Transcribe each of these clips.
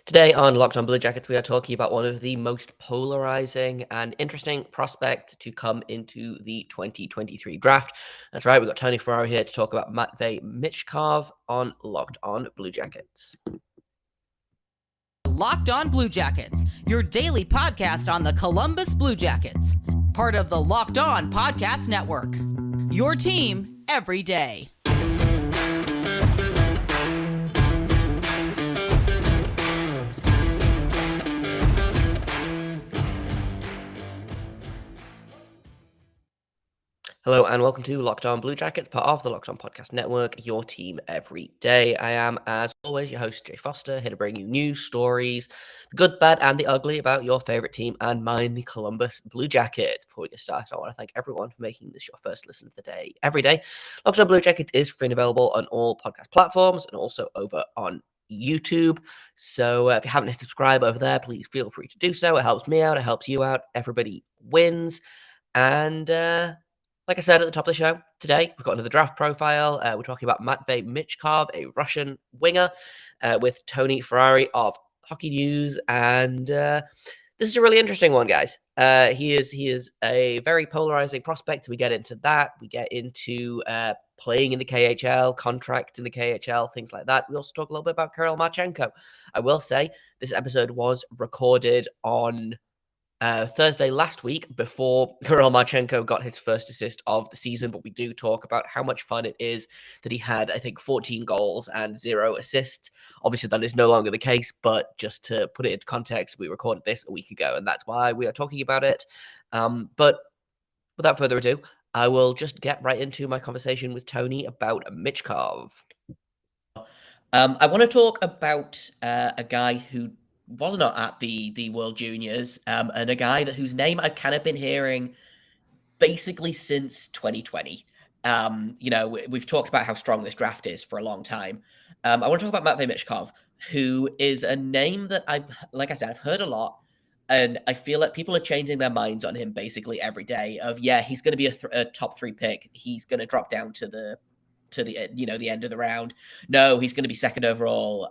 Today on Locked On Blue Jackets, we are talking about one of the most polarizing and interesting prospects to come into the 2023 draft. That's right, we've got Tony Ferrari here to talk about Matvei Michkov on Locked On Blue Jackets. Locked On Blue Jackets, your daily podcast on the Columbus Blue Jackets, part of the Locked On Podcast Network. Your team every day. Hello and welcome to Locked On Blue Jackets, part of the Locked On Podcast Network, your team every day. I am, as always, your host, Jay Foster, here to bring you news, stories, the good, bad, and the ugly about your favorite team and mine, the Columbus Blue Jackets. Before we get started, I want to thank everyone for making this your first listen of the day every day. Locked On Blue Jackets is free and available on all podcast platforms and also over on YouTube. So if you haven't hit subscribe over there, please feel free to do so. It helps me out. It helps you out. Everybody wins. And like I said at the top of the show, today we've got another draft profile. We're talking about Matvei Michkov, a Russian winger, with Tony Ferrari of Hockey News. And this is a really interesting one, guys. He is a very polarizing prospect. We get into that. We get into playing in the KHL, contract in the KHL, things like that. We also talk a little bit about Kirill Marchenko. I will say this episode was recorded on Thursday last week before Kirill Marchenko got his first assist of the season, but we do talk about how much fun it is that he had, I think, 14 goals and 0 assists. Obviously, that is no longer the case, but just to put it into context, we recorded this a week ago, and that's why we are talking about it. But without further ado, I will just get right into my conversation with Tony about Michkov. I want to talk about a guy who was not at the World Juniors, and a guy whose name I've kind of been hearing basically since 2020. We've talked about how strong this draft is for a long time. I want to talk about Matvei Michkov, who is a name that like I said, I've heard a lot, and I feel like people are changing their minds on him basically every day. He's going to be a top 3 pick. He's going to drop down to the the end of the round. No, he's going to be second overall.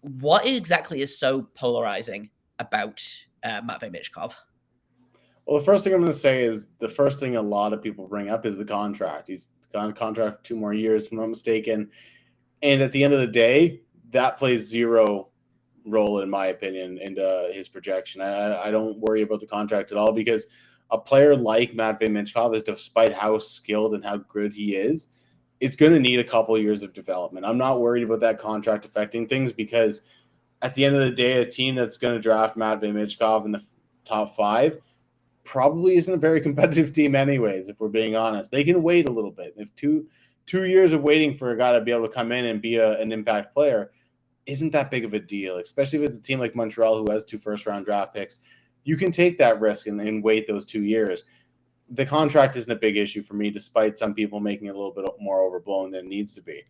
What exactly is so polarizing about Matvei Michkov? Well, the first thing I'm going to say is the first thing a lot of people bring up is the contract. He's got a contract for 2 more years, if I'm not mistaken. And at the end of the day, that plays zero role, in my opinion, into his projection. I don't worry about the contract at all, because a player like Matvei Michkov, despite how skilled and how good he is, it's going to need a couple of years of development. I'm not worried about that contract affecting things, because at the end of the day, a team that's going to draft Matvei Michkov in the top 5 probably isn't a very competitive team anyways, if we're being honest. They can wait a little bit. If two years of waiting for a guy to be able to come in and be an impact player isn't that big of a deal, especially if it's a team like Montreal who has 2 first-round draft picks. You can take that risk and wait those 2 years. The contract isn't a big issue for me, despite some people making it a little bit more overblown than it needs to be.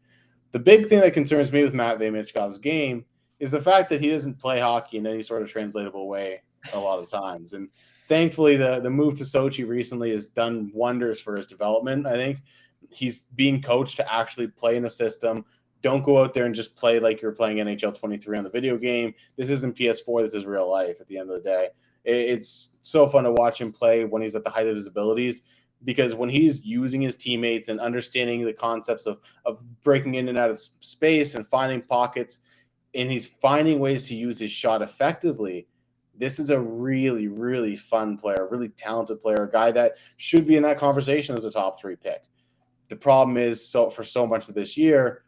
The big thing that concerns me with Matvei Michkov's game is the fact that he doesn't play hockey in any sort of translatable way a lot of times. And thankfully, the move to Sochi recently has done wonders for his development. I think he's being coached to actually play in a system. Don't go out there and just play like you're playing NHL 23 on the video game. This isn't PS4. This is real life at the end of the day. It's so fun to watch him play when he's at the height of his abilities, because when he's using his teammates and understanding the concepts of breaking in and out of space and finding pockets, and he's finding ways to use his shot effectively, this is a really, really fun player, really talented player, a guy that should be in that conversation as a top 3 pick. The problem is, for so much of this year,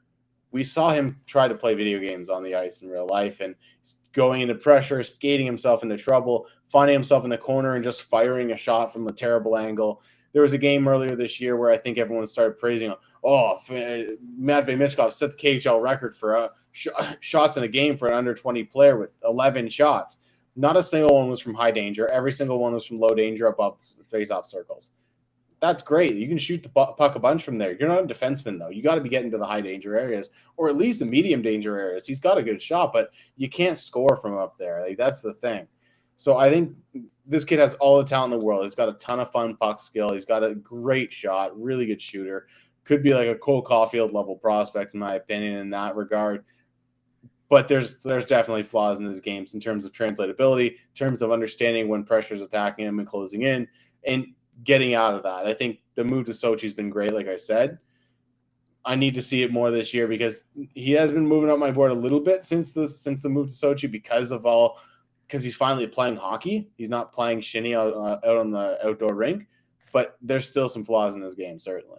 we saw him try to play video games on the ice in real life and going into pressure, skating himself into trouble, finding himself in the corner and just firing a shot from a terrible angle. There was a game earlier this year where I think everyone started praising him. Oh, Matvei Michkov set the KHL record for shots in a game for an under 20 player with 11 shots. Not a single one was from high danger. Every single one was from low danger above face-off circles. That's great. You can shoot the puck a bunch from there. You're not a defenseman, though. You got to be getting to the high danger areas, or at least the medium danger areas. He's got a good shot, but you can't score from up there. That's the thing. So I think this kid has all the talent in the world. He's got a ton of fun puck skill. He's got a great shot, really good shooter. Could be like a Cole Caulfield level prospect, in my opinion, in that regard. but there's definitely flaws in his games in terms of translatability, in terms of understanding when pressure's attacking him and closing in and getting out of that. I think the move to Sochi's been great, like I said. I need to see it more this year because he has been moving up my board a little bit since the move to Sochi because he's finally playing hockey. He's not playing shinny out on the outdoor rink, but there's still some flaws in his game, certainly.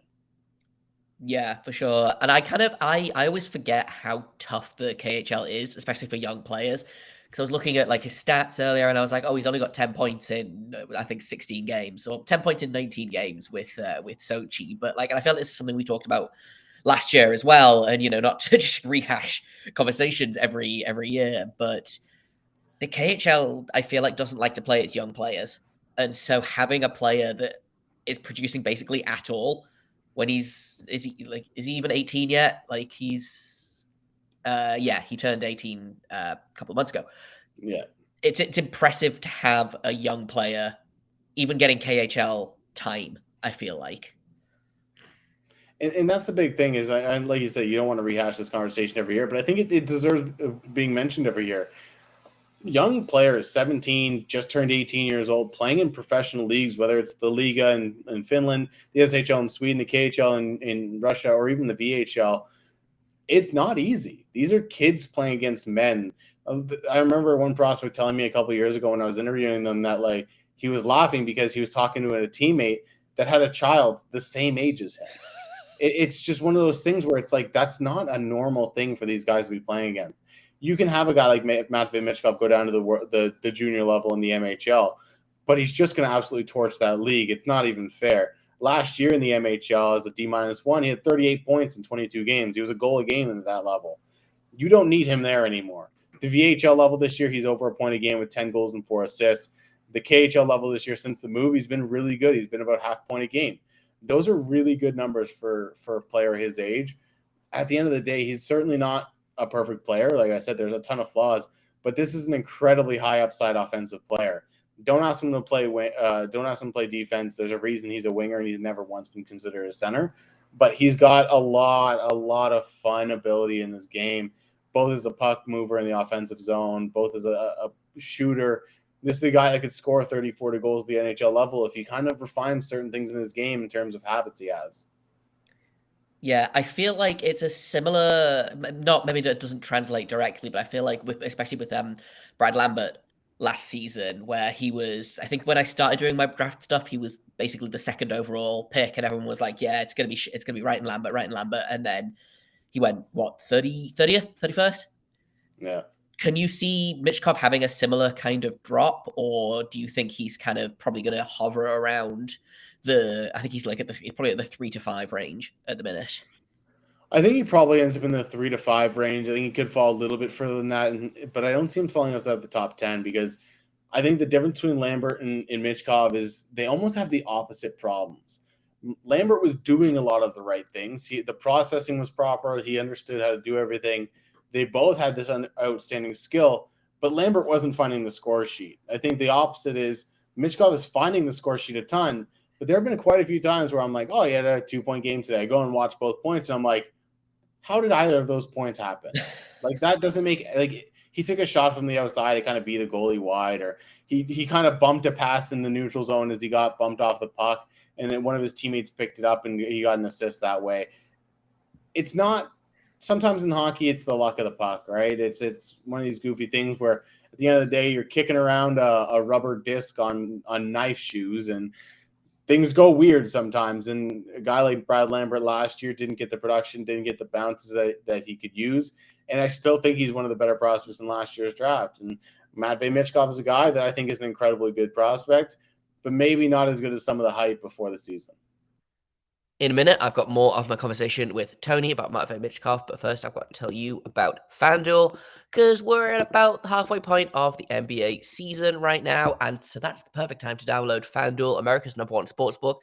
Yeah, for sure. And I always forget how tough the KHL is, especially for young players. Because I was looking at like his stats earlier, and I was like, oh, he's only got 10 points in I think 16 games, or 10 points in 19 games with Sochi. But like, and I feel this is something we talked about last year as well. And not to just rehash conversations every year, but the KHL I feel like doesn't like to play its young players, and so having a player that is producing basically at all when is he even 18 yet? Like he's he turned 18 a couple of months ago. Yeah. It's impressive to have a young player even getting KHL time, I feel like. And that's the big thing is, I like you said, you don't want to rehash this conversation every year, but I think it deserves being mentioned every year. Young players, 17, just turned 18 years old, playing in professional leagues, whether it's the Liga in Finland, the SHL in Sweden, the KHL in Russia, or even the VHL, it's not easy. These are kids playing against men. I remember one prospect telling me a couple of years ago when I was interviewing them that like he was laughing because he was talking to a teammate that had a child the same age as him. It's just one of those things where it's like that's not a normal thing for these guys to be playing against. You can have a guy like Matvei Michkov go down to the junior level in the MHL, but he's just going to absolutely torch that league. It's not even fair. Last year in the MHL as a D-1, he had 38 points in 22 games. He was a goal a game at that level. You don't need him there anymore. The VHL level this year, he's over a point a game with 10 goals and 4 assists. The KHL level this year, since the move, he's been really good. He's been about half point a game. Those are really good numbers for a player his age. At the end of the day, he's certainly not a perfect player. Like I said, there's a ton of flaws, but this is an incredibly high upside offensive player. Don't ask him to play. Don't ask him to play defense. There's a reason he's a winger and he's never once been considered a center. But he's got a lot of fun ability in his game, both as a puck mover in the offensive zone, both as a shooter. This is a guy that could score 30, 40 goals at the NHL level if he kind of refines certain things in his game in terms of habits he has. Yeah, I feel like it's a similar, not maybe that doesn't translate directly, but I feel like especially with Brad Lambert last season, where he was, I think when I started doing my draft stuff, he was basically the second overall pick, and everyone was like, yeah, it's gonna be right in Lambert, and then he went what 30th, 31st. Yeah. Can you see Michkov having a similar kind of drop, or do you think he's kind of probably going to hover around I think he's like probably at the 3 to 5 range at the minute? I think he probably ends up in the 3 to 5 range. I think he could fall a little bit further than that, but I don't see him falling outside the top 10 because I think the difference between Lambert and Michkov is they almost have the opposite problems. Lambert was doing a lot of the right things. The processing was proper. He understood how to do everything. They both had this outstanding skill, but Lambert wasn't finding the score sheet. I think the opposite is Michkov is finding the score sheet a ton, but there have been quite a few times where I'm like, oh, he had a 2-point game today. I go and watch both points, and I'm like, how did either of those points happen? Like, that doesn't make – like, he took a shot from the outside to kind of beat a goalie wide, or he kind of bumped a pass in the neutral zone as he got bumped off the puck, and then one of his teammates picked it up, and he got an assist that way. It's not – sometimes in hockey, it's the luck of the puck, right? It's one of these goofy things where at the end of the day, you're kicking around a rubber disc on knife shoes, and things go weird sometimes. And a guy like Brad Lambert last year didn't get the production, didn't get the bounces that he could use. And I still think he's one of the better prospects in last year's draft. And Matvei Michkov is a guy that I think is an incredibly good prospect, but maybe not as good as some of the hype before the season. In a minute, I've got more of my conversation with Tony about Matvei Michkov, but first I've got to tell you about FanDuel, because we're at about the halfway point of the NBA season right now, and so that's the perfect time to download FanDuel, America's #1 sportsbook.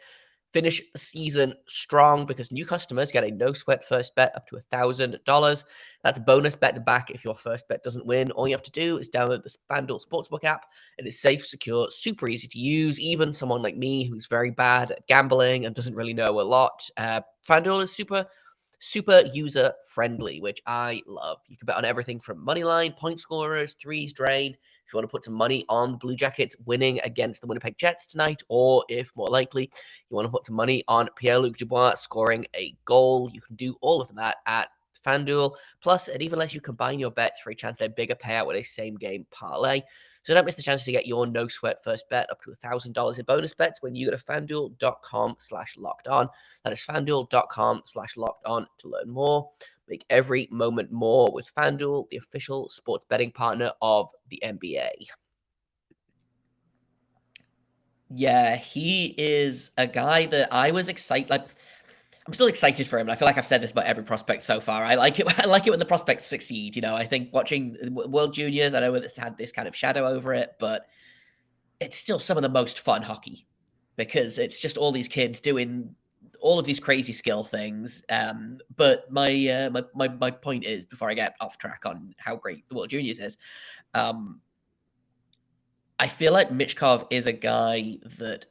Finish the season strong because new customers get a no-sweat first bet up to $1,000. That's bonus bet back if your first bet doesn't win. All you have to do is download the FanDuel Sportsbook app. It is safe, secure, super easy to use. Even someone like me who's very bad at gambling and doesn't really know a lot, FanDuel is super super user friendly, which I love. You can bet on everything from money line, point scorers, threes drained. If you want to put some money on the Blue Jackets winning against the Winnipeg Jets tonight, or if more likely you want to put some money on Pierre-Luc Dubois scoring a goal, you can do all of that at FanDuel. Plus, it even lets you combine your bets for a chance at a bigger payout with a same game parlay. So don't miss the chance to get your no sweat first bet up to $1,000 in bonus bets when you go to fanduel.com/locked-on. That is fanduel.com/locked-on to learn more. Make every moment more with FanDuel, the official sports betting partner of the NBA. Yeah, he is a guy that I was excited. Like, I'm still excited for him. And I feel like I've said this about every prospect so far. I like it. I like it when the prospects succeed. You know, I think watching World Juniors, I know it's had this kind of shadow over it, but it's still some of the most fun hockey because it's just all these kids doing all of these crazy skill things. But my point is, before I get off track on how great the World Juniors is, I feel like Michkov is a guy that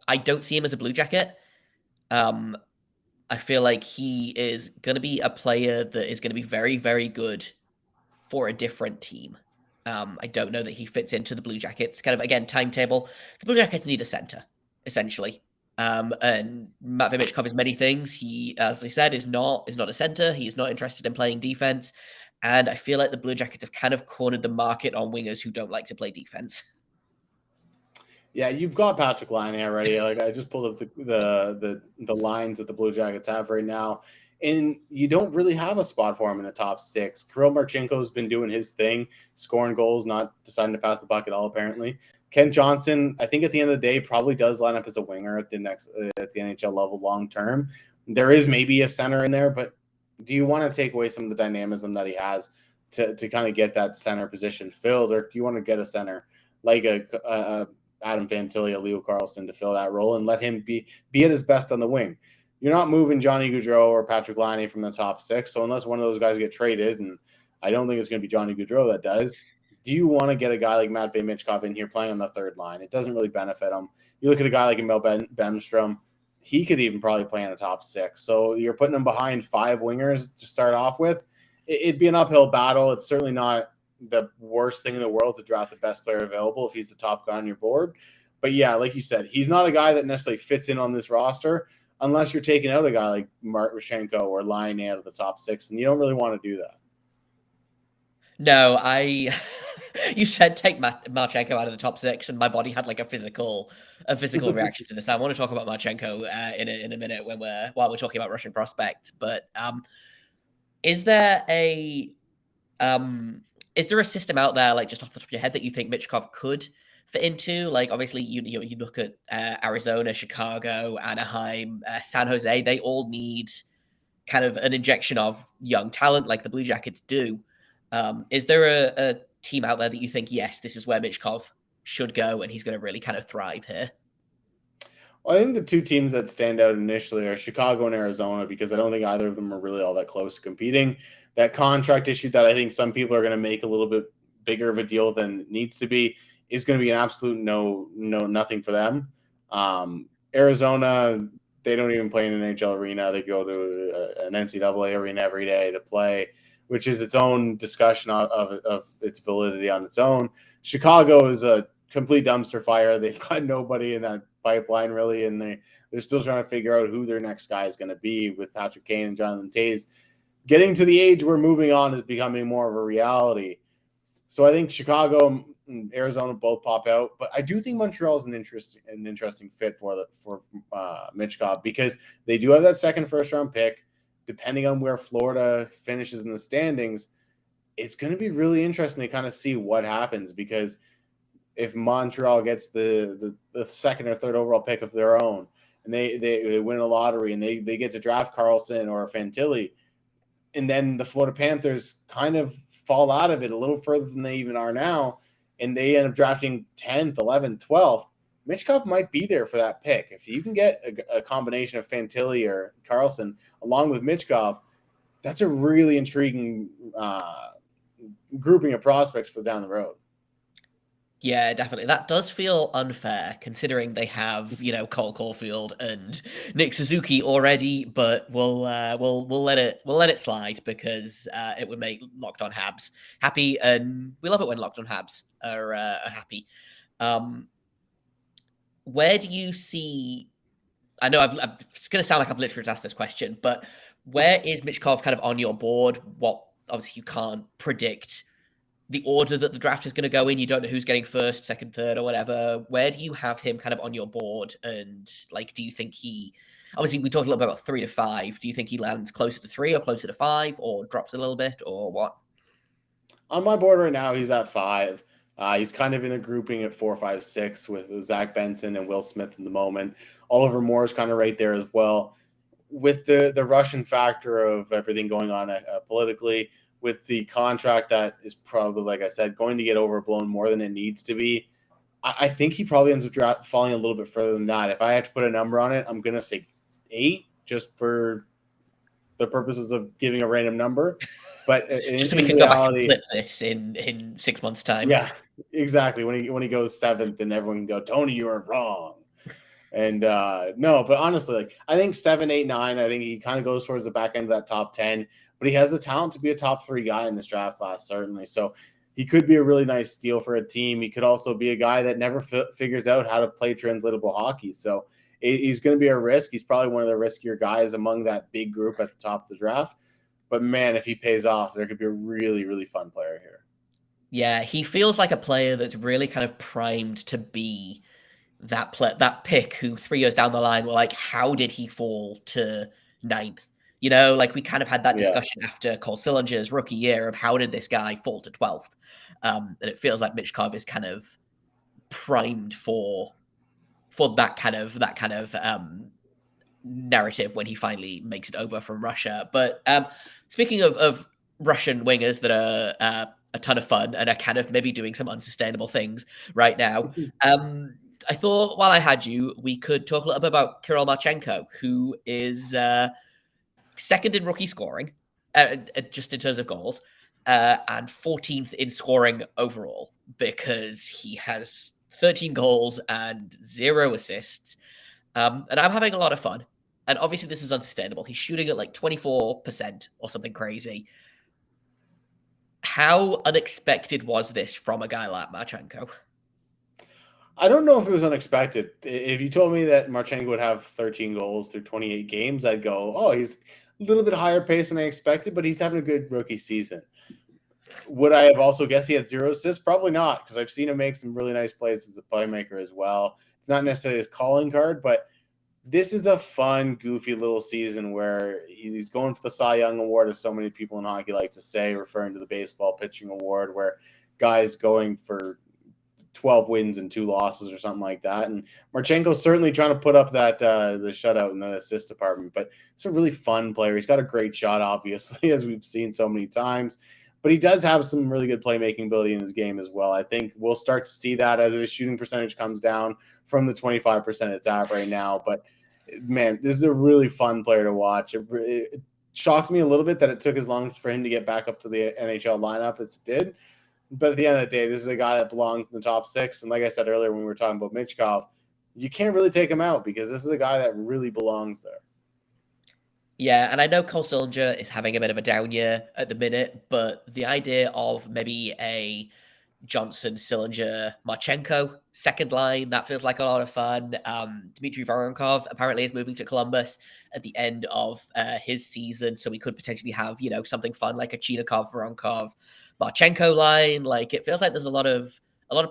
I don't see him as a Blue Jacket. I feel like he is going to be a player that is going to be very, very good for a different team. I don't know that he fits into the Blue Jackets. Kind of, again, timetable. The Blue Jackets need a center, essentially. And Matvei Michkov is many things. He, as I said, is not a center. He is not interested in playing defense. And I feel like the Blue Jackets have kind of cornered the market on wingers who don't like to play defense. Yeah, you've got Patrick Laine already. Like, I just pulled up the lines that the Blue Jackets have right now, and you don't really have a spot for him in the top six. Kirill Marchenko has been doing his thing, scoring goals, not deciding to pass the puck at all. Apparently, Kent Johnson, I think at the end of the day, probably does line up as a winger at the NHL level long term. There is maybe a center in there, but do you want to take away some of the dynamism that he has to kind of get that center position filled, or do you want to get a center like a Adam Fantilli, Leo Carlson to fill that role and let him be at his best on the wing? You're not moving Johnny Gaudreau or Patrick Laine from the top six. So unless one of those guys get traded, and I don't think it's going to be Johnny Gaudreau that does, do you want to get a guy like Matvei Michkov in here playing on the third line? It doesn't really benefit him. You look at a guy like Emil Bemstrom, he could even probably play in a top six. So you're putting him behind five wingers to start off with. It'd be an uphill battle. It's certainly not the worst thing in the world to draft the best player available if he's the top guy on your board. But yeah, like you said, he's not a guy that necessarily fits in on this roster unless you're taking out a guy like Marchenko or Laine out of the top six, and you don't really want to do that. No, you said take Marchenko out of the top six, and my body had like a physical reaction to this. I want to talk about Marchenko in a minute while we're talking about Russian prospects. But is there a system out there, like just off the top of your head, that you think Michkov could fit into? Like, obviously, you look at Arizona, Chicago, Anaheim, San Jose. They all need kind of an injection of young talent, like the Blue Jackets do. Is there a team out there that you think, yes, this is where Michkov should go, and he's going to really kind of thrive here? Well, I think the two teams that stand out initially are Chicago and Arizona, because I don't think either of them are really all that close to competing. That contract issue that I think some people are going to make a little bit bigger of a deal than it needs to be is going to be an absolute nothing for them. Arizona, they don't even play in an NHL arena. They go to an NCAA arena every day to play, which is its own discussion of its validity on its own. Chicago is a complete dumpster fire. They've got nobody in that pipeline really, and they're still trying to figure out who their next guy is going to be, with Patrick Kane and Jonathan Toews getting to the age where moving on is becoming more of a reality. So I think Chicago and Arizona both pop out, but I do think Montreal is an interesting fit for Michkov, because they do have that second first round pick. Depending on where Florida finishes in the standings, it's going to be really interesting to kind of see what happens, because if Montreal gets the second or third overall pick of their own, and they win a lottery and they get to draft Carlson or Fantilli, and then the Florida Panthers kind of fall out of it a little further than they even are now, and they end up drafting 10th, 11th, 12th, Michkov might be there for that pick. If you can get a combination of Fantilli or Carlson along with Michkov, that's a really intriguing grouping of prospects for down the road. Yeah, definitely. That does feel unfair considering they have, Cole Caulfield and Nick Suzuki already, but we'll let it slide because it would make Locked On Habs happy, and we love it when Locked On Habs are happy. Um, where do you see? I know it's going to sound like I've literally just asked this question, but where is Michkov kind of on your board? What obviously you can't predict the order that the draft is going to go in. You don't know who's getting first, second, third, or whatever. Where do you have him kind of on your board? And like, do you think he? Obviously, we talked a little bit about 3 to 5. Do you think he lands closer to 3 or closer to 5, or drops a little bit, or what? On my board right now, he's at 5. He's kind of in a grouping at 4, 5, 6 with Zach Benson and Will Smith in the moment. Oliver Moore is kind of right there as well. With the Russian factor of everything going on politically, with the contract that is probably, like I said, going to get overblown more than it needs to be, I think he probably ends up falling a little bit further than that. If I had to put a number on it, I'm going to say 8, just for the purposes of giving a random number. But Just so we in can go back and reality, flip this in 6 months' time. yeah, exactly. When he goes 7th, and everyone can go, Tony, you were wrong. And no, but honestly, like I think 7, 8, 9. I think he kind of goes towards the back end of that top 10. But he has the talent to be a top 3 guy in this draft class, certainly. So he could be a really nice steal for a team. He could also be a guy that never figures out how to play translatable hockey. So he's going to be a risk. He's probably one of the riskier guys among that big group at the top of the draft. But man, if he pays off, there could be a really, really fun player here. Yeah, he feels like a player that's really kind of primed to be that pick who 3 years down the line were like, how did he fall to 9th? Like we kind of had that Yeah. discussion after Cole Sillinger's rookie year of how did this guy fall to 12th? And it feels like Michkov is kind of primed for that kind of narrative when he finally makes it over from Russia. But speaking of Russian wingers that are a ton of fun and are kind of maybe doing some unsustainable things right now, I thought while I had you, we could talk a little bit about Kirill Marchenko, who is second in rookie scoring, just in terms of goals, and 14th in scoring overall because he has 13 goals and 0 assists. And I'm having a lot of fun. And obviously, this is unsustainable. He's shooting at like 24% or something crazy. How unexpected was this from a guy like Marchenko? I don't know if it was unexpected. If you told me that Marchenko would have 13 goals through 28 games, I'd go, oh, he's a little bit higher pace than I expected, but he's having a good rookie season. Would I have also guessed he had 0 assists? Probably not, because I've seen him make some really nice plays as a playmaker as well. It's not necessarily his calling card, but this is a fun, goofy little season where he's going for the Cy Young Award, as so many people in hockey like to say, referring to the baseball pitching award, where guys going for 12 wins and 2 losses or something like that. And Marchenko's certainly trying to put up that the shutout in the assist department, but it's a really fun player. He's got a great shot, obviously, as we've seen so many times, but he does have some really good playmaking ability in his game as well. I think we'll start to see that as his shooting percentage comes down from the 25% it's at right now. But man, this is a really fun player to watch. It shocked me a little bit that it took as long for him to get back up to the NHL lineup as it did. But at the end of the day, this is a guy that belongs in the top 6. And like I said earlier, when we were talking about Michkov, you can't really take him out because this is a guy that really belongs there. Yeah, and I know Cole Sillinger is having a bit of a down year at the minute, but the idea of maybe a Johnson, Sillinger, Marchenko second line, that feels like a lot of fun. Dmitry Voronkov apparently is moving to Columbus at the end of his season, so we could potentially have, something fun like a Chinakov, Voronkov, Marchenko line. Like it feels like there's a lot of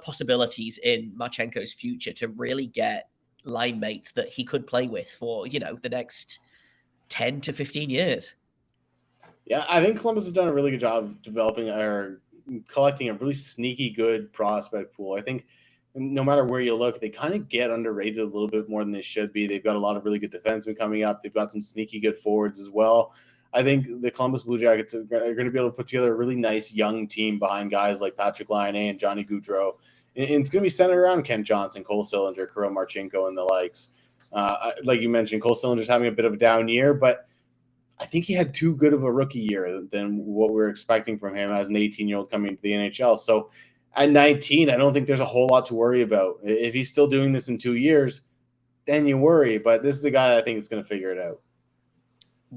possibilities in Marchenko's future to really get line mates that he could play with for, the next 10 to 15 years. Yeah, I think Columbus has done a really good job of developing or collecting a really sneaky good prospect pool. I think no matter where you look, they kind of get underrated a little bit more than they should be. They've got a lot of really good defensemen coming up. They've got some sneaky good forwards as well. I think the Columbus Blue Jackets are going to be able to put together a really nice young team behind guys like Patrick Laine and Johnny Gaudreau. And it's going to be centered around Kent Johnson, Cole Sillinger, Kirill Marchenko, and the likes. Like you mentioned, Cole Sillinger's having a bit of a down year, but I think he had too good of a rookie year than what we were expecting from him as an 18-year-old coming to the NHL. So at 19, I don't think there's a whole lot to worry about. If he's still doing this in 2 years, then you worry. But this is a guy I think is going to figure it out.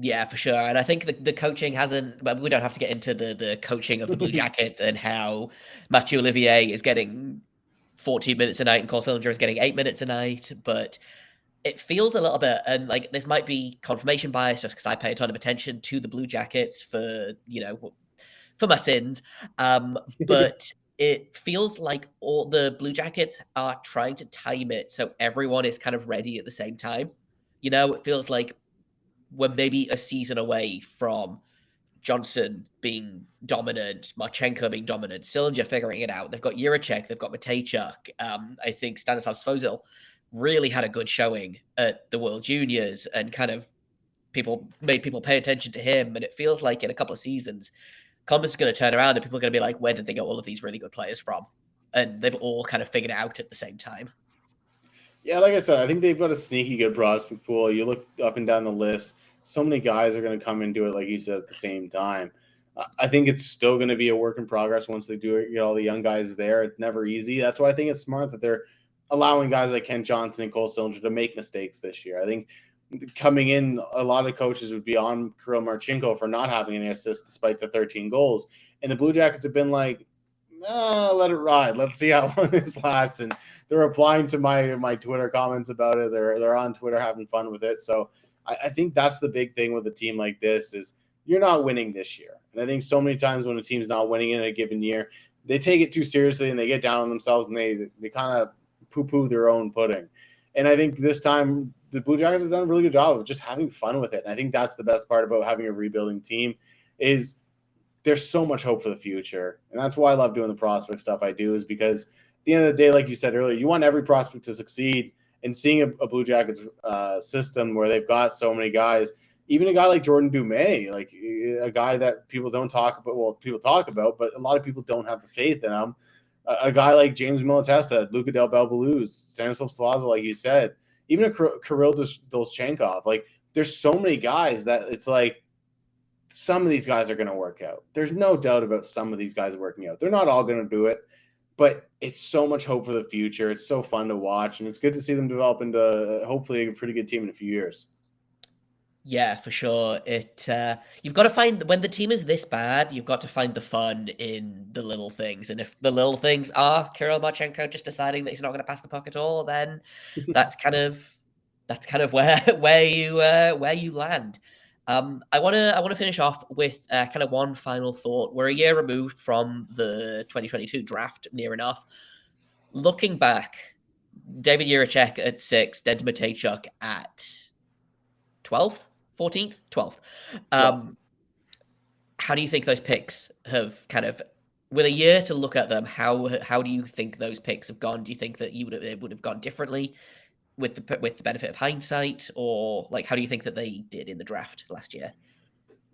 Yeah, for sure. And I think the coaching hasn't, but we don't have to get into the coaching of the Blue Jackets and how Mathieu Olivier is getting 14 minutes a night and Cole Sillinger is getting 8 minutes a night. But it feels a little bit, and like this might be confirmation bias just because I pay a ton of attention to the Blue Jackets for my sins. But it feels like all the Blue Jackets are trying to time it so everyone is kind of ready at the same time. It feels like we're maybe a season away from Johnson being dominant, Marchenko being dominant, Sillinger figuring it out. They've got Juracek, they've got Matejchuk. I think Stanislav Svozil really had a good showing at the World Juniors and kind of made people pay attention to him. And it feels like in a couple of seasons, Columbus is going to turn around and people are going to be like, where did they get all of these really good players from? And they've all kind of figured it out at the same time. Yeah, like I said, I think they've got a sneaky good prospect pool. You look up and down the list, so many guys are going to come and do it, like you said, at the same time. I think it's still going to be a work in progress once they do it. All the young guys there. It's never easy. That's why I think it's smart that they're allowing guys like Kent Johnson and Cole Sillinger to make mistakes this year. I think coming in, a lot of coaches would be on Kirill Marchenko for not having any assists despite the 13 goals. And the Blue Jackets have been like, let it ride. Let's see how long this lasts. And they're replying to my Twitter comments about it. They're on Twitter having fun with it. So I think that's the big thing with a team like this is you're not winning this year. And I think so many times when a team's not winning in a given year, they take it too seriously and they get down on themselves and they kind of poo-poo their own pudding. And I think this time the Blue Jackets have done a really good job of just having fun with it. And I think that's the best part about having a rebuilding team is there's so much hope for the future. And that's why I love doing the prospect stuff I do is because at the end of the day, like you said earlier, you want every prospect to succeed. And seeing a Blue Jackets system where they've got so many guys, even a guy like Jordan Dumais, like a guy that people don't talk about, well, people talk about, but a lot of people don't have the faith in him. A guy like James Militesta, Luka Del Belbaluz, Stanislav Svozil, like you said, even a Kirill Marchenko. Like there's so many guys that it's like, some of these guys are going to work out. There's no doubt about some of these guys working out. They're not all going to do it, but it's so much hope for the future. It's so fun to watch, and it's good to see them develop into hopefully a pretty good team in a few years. Yeah, for sure. You've got to find when the team is this bad, you've got to find the fun in the little things. And if the little things are Kirill Marchenko just deciding that he's not going to pass the puck at all, then that's kind of where you land. I want to finish off with kind of one final thought. We're a year removed from the 2022 draft, near enough. Looking back, David Juracek at 6, Denton Matejchuk at 12th, 14th, 12th. How do you think those picks have kind of, with a year to look at them, how do you think those picks have gone? Do you think that it would have gone differently with the benefit of hindsight, or like how do you think that they did in the draft last year?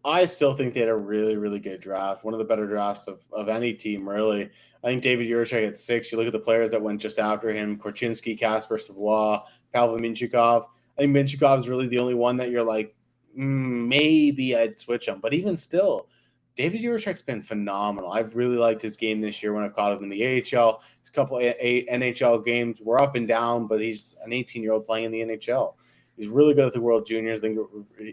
I still think they had a really, really good draft. One of the better drafts of any team, really. I think David Juracek at 6. You look at the players that went just after him: Korchinski, Kasper Savoie, Pavel Minchikov. I think Minchikov is really the only one that you're like, maybe I'd switch him. But even still, David Juracek's been phenomenal. I've really liked his game this year when I've caught him in the AHL. His couple of NHL games were up and down, but he's an 18-year-old playing in the NHL. He's really good at the World Juniors. I think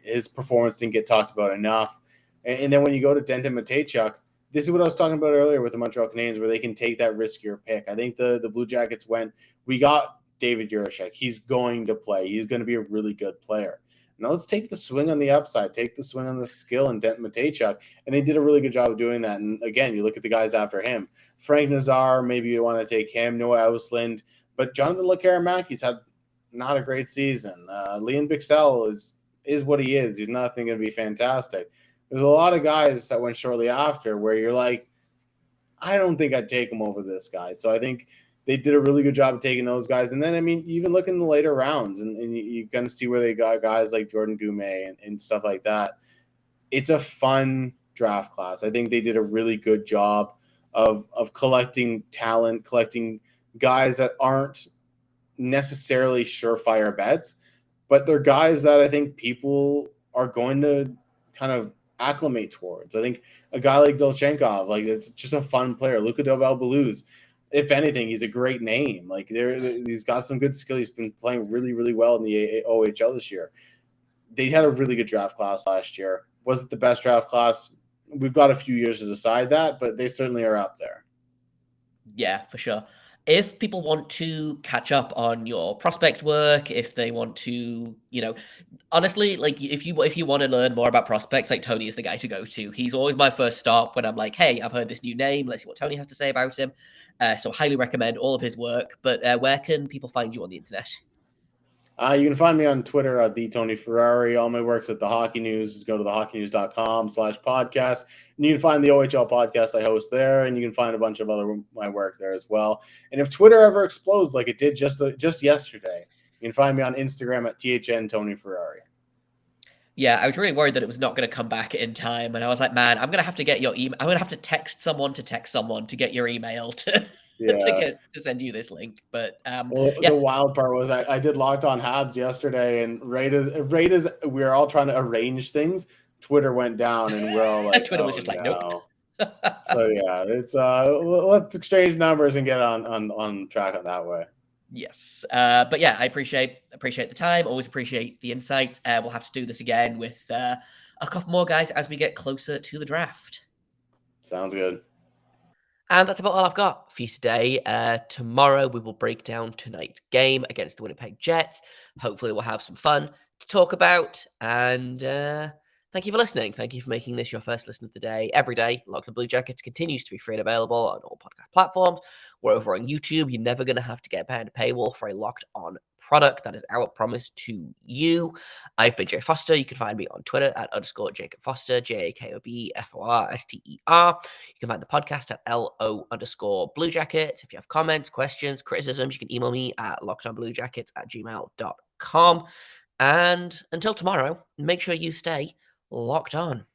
his performance didn't get talked about enough. And then when you go to Denton Matejchuk, this is what I was talking about earlier with the Montreal Canadiens, where they can take that riskier pick. I think the Blue Jackets we got David Juracek. He's going to play. He's going to be a really good player. Now let's take the swing on the upside, take the swing on the skill in Denton Matejchuk. And they did a really good job of doing that. And again, you look at the guys after him. Frank Nazar, maybe you want to take him, Noah Ausland. But Jonathan Lekaramaki's had not a great season. Leon Bixell is what he is. He's nothing going to be fantastic. There's a lot of guys that went shortly after where you're like, I don't think I'd take him over this guy. So I think they did a really good job of taking those guys. And then, I mean, you even look in the later rounds and you kind of see where they got guys like Jordan Dumais and stuff like that. It's a fun draft class. I think they did a really good job of collecting talent, collecting guys that aren't necessarily surefire bets, but they're guys that I think people are going to kind of acclimate towards. I think a guy like Dolchenkov, like it's just a fun player. Luka Dobel-Beluz, if anything, he's a great name. Like he's got some good skill. He's been playing really, really well in the OHL this year. They had a really good draft class last year. Was it the best draft class? We've got a few years to decide that, but they certainly are up there. Yeah, for sure. If people want to catch up on your prospect work, if they want to, honestly, like if you want to learn more about prospects, like Tony is the guy to go to. He's always my first stop when I'm like, hey, I've heard this new name. Let's see what Tony has to say about him. So highly recommend all of his work. But where can people find you on the internet? You can find me on Twitter at the Tony Ferrari. All my work's at the Hockey News. Go to thehockeynews.com/podcast. And you can find the OHL podcast I host there, and you can find a bunch of other my work there as well. And if Twitter ever explodes like it did just yesterday, you can find me on Instagram at THN Tony Ferrari. Yeah, I was really worried that it was not going to come back in time, and I was like, man, I'm going to have to get your email. I'm going to have to text someone to get your email to to send you this link. But the wild part was I did Locked On Habs yesterday, and right as we were all trying to arrange things, Twitter went down, and we're all like, Twitter was just like, nope. So yeah, it's let's exchange numbers and get on track on that way. Yes, but yeah, I appreciate the time. Always appreciate the insight. We'll have to do this again with a couple more guys as we get closer to the draft. Sounds good. And that's about all I've got for you today. Tomorrow we will break down tonight's game against the Winnipeg Jets. Hopefully we'll have some fun to talk about. And thank you for listening. Thank you for making this your first listen of the day. Every day, Locked On Blue Jackets continues to be free and available on all podcast platforms. We're over on YouTube. You're never going to have to get behind a paywall for a Locked On product. That is our promise to you. I've been Jay Foster. You can find me on Twitter at _Jacob Foster, JAKOBFORSTER. You can find the podcast at LO_Blue Jackets. If you have comments, questions, criticisms, you can email me at lockedonbluejackets@gmail.com. And until tomorrow, make sure you stay locked on.